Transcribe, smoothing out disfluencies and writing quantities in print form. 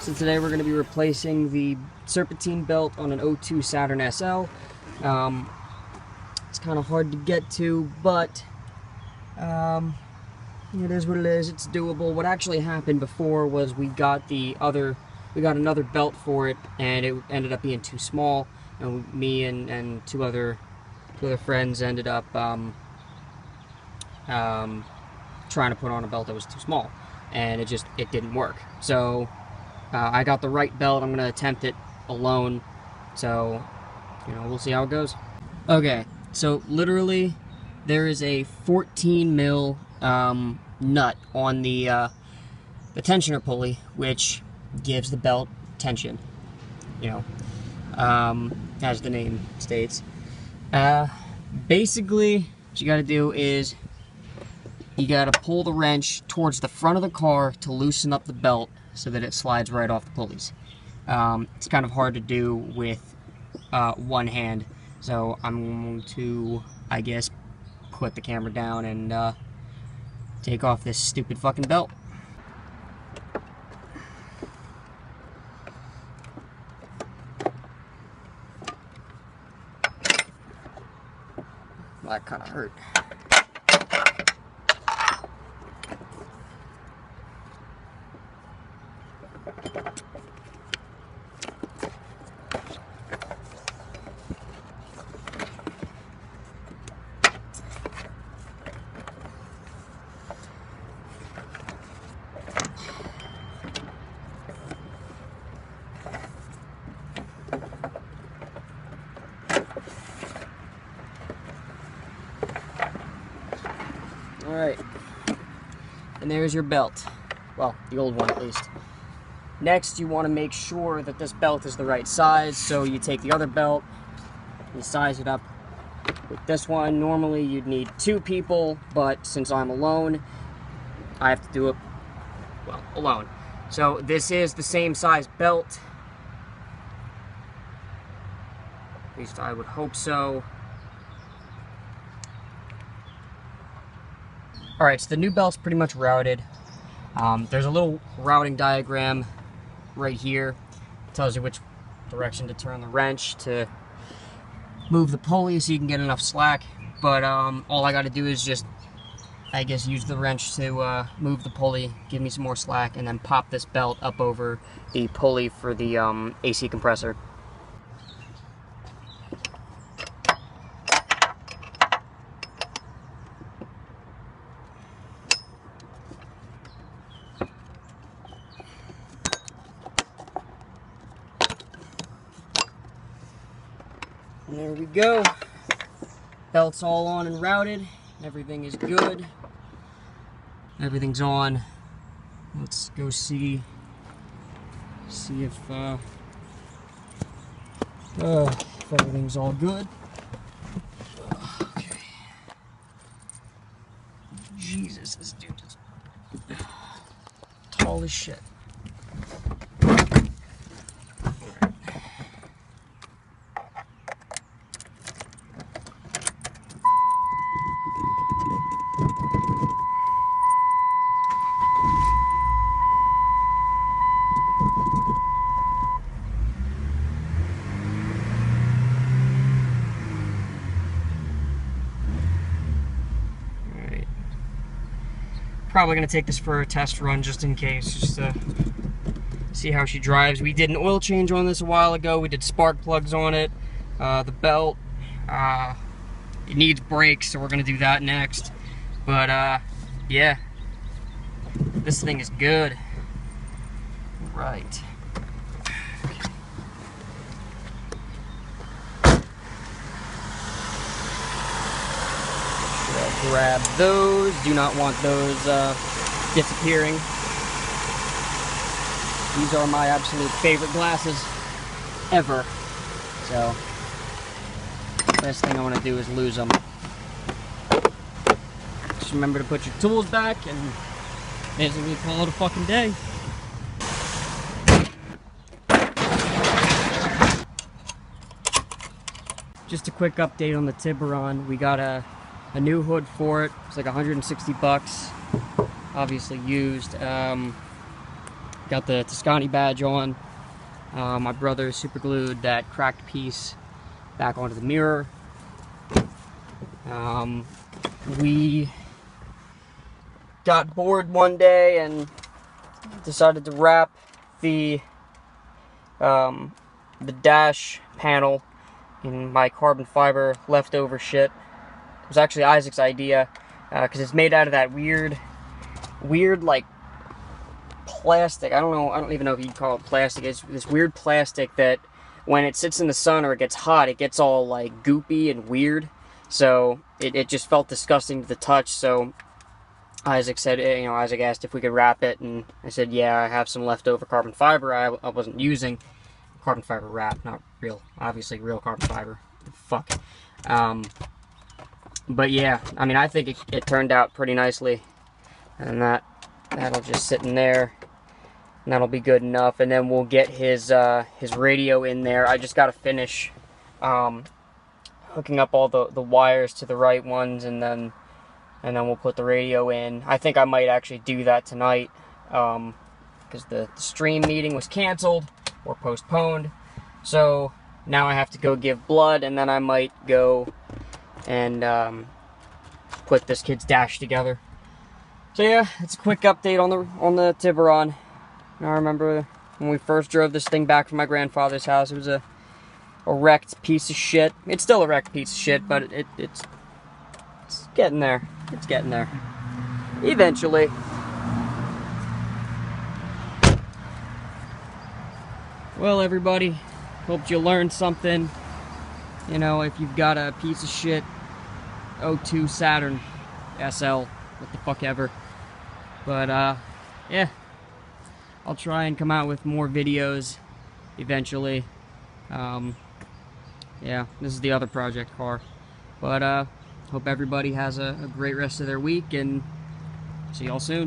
So today we're going to be replacing the Serpentine belt on an 02 Saturn SL. It's kind of hard to get to, but it is what it is. It's doable. What actually happened before was we got another belt for it, and it ended up being too small. And me and two other friends ended up trying to put on a belt that was too small, and it didn't work. So I got the right belt. I'm gonna attempt it alone, so we'll see how it goes. Okay, so literally there is a 14 mil nut on the tensioner pulley, which gives the belt tension, as the name states. Basically what you got to do is you got to pull the wrench towards the front of the car to loosen up the belt so that it slides right off the pulleys. It's kind of hard to do with one hand, so I'm going to, I guess, put the camera down and take off this stupid fucking belt. That kind of hurt. Alright, and there's your belt. Well, the old one at least. Next, you want to make sure that this belt is the right size, so you take the other belt, you size it up with this one. Normally you'd need 2 people, but since I'm alone, I have to do it, well, alone. So this is the same size belt. At least I would hope so. Alright, so the new belt's pretty much routed. There's a little routing diagram right here. It tells you which direction to turn the wrench to move the pulley so you can get enough slack. But all I gotta do is just, I guess, use the wrench to move the pulley, give me some more slack, and then pop this belt up over the pulley for the AC compressor. And there we go. Belt's all on and routed. Everything is good. Everything's on. Let's go see if everything's all good. Okay. Jesus, this dude is tall as shit. Probably going to take this for a test run just in case, just to see how she drives. We did an oil change on this a while ago. We did spark plugs on it. The belt, it needs brakes, so we're going to do that next. But yeah, this thing is good. Right. Grab those. Do not want those disappearing. These are my absolute favorite glasses ever. So, last thing I want to do is lose them. Just remember to put your tools back and basically call it a fucking day. Just a quick update on the Tiburon. We got a new hood for it. It's like 160 bucks. Obviously used. got the Toscani badge on. My brother super glued that cracked piece back onto the mirror. We got bored one day and decided to wrap the dash panel in my carbon fiber leftover shit. It was actually Isaac's idea, because it's made out of that weird like plastic. I don't even know if you'd call it plastic. It's this weird plastic that when it sits in the sun or it gets hot, it gets all like goopy and weird. So it just felt disgusting to the touch. So Isaac said, Isaac asked if we could wrap it, and I said, yeah, I have some leftover carbon fiber I wasn't using. Carbon fiber wrap, not real, obviously real carbon fiber. Fuck. But yeah, I mean, I think it turned out pretty nicely, and that'll just sit in there, and that'll be good enough. And then we'll get his radio in there. I just got to finish hooking up all the wires to the right ones, and then we'll put the radio in. I think I might actually do that tonight, because the stream meeting was canceled or postponed. So now I have to go give blood, and then I might go and put this kid's dash together. So yeah, it's a quick update on the Tiburon. I remember when we first drove this thing back from my grandfather's house, it was a wrecked piece of shit. It's still a wrecked piece of shit, but it's getting there. It's getting there. Eventually. Well, everybody, hope you learned something. If you've got a piece of shit 02 Saturn SL, what the fuck ever. But, yeah. I'll try and come out with more videos eventually. Yeah, this is the other project car. But, hope everybody has a great rest of their week, and see y'all soon.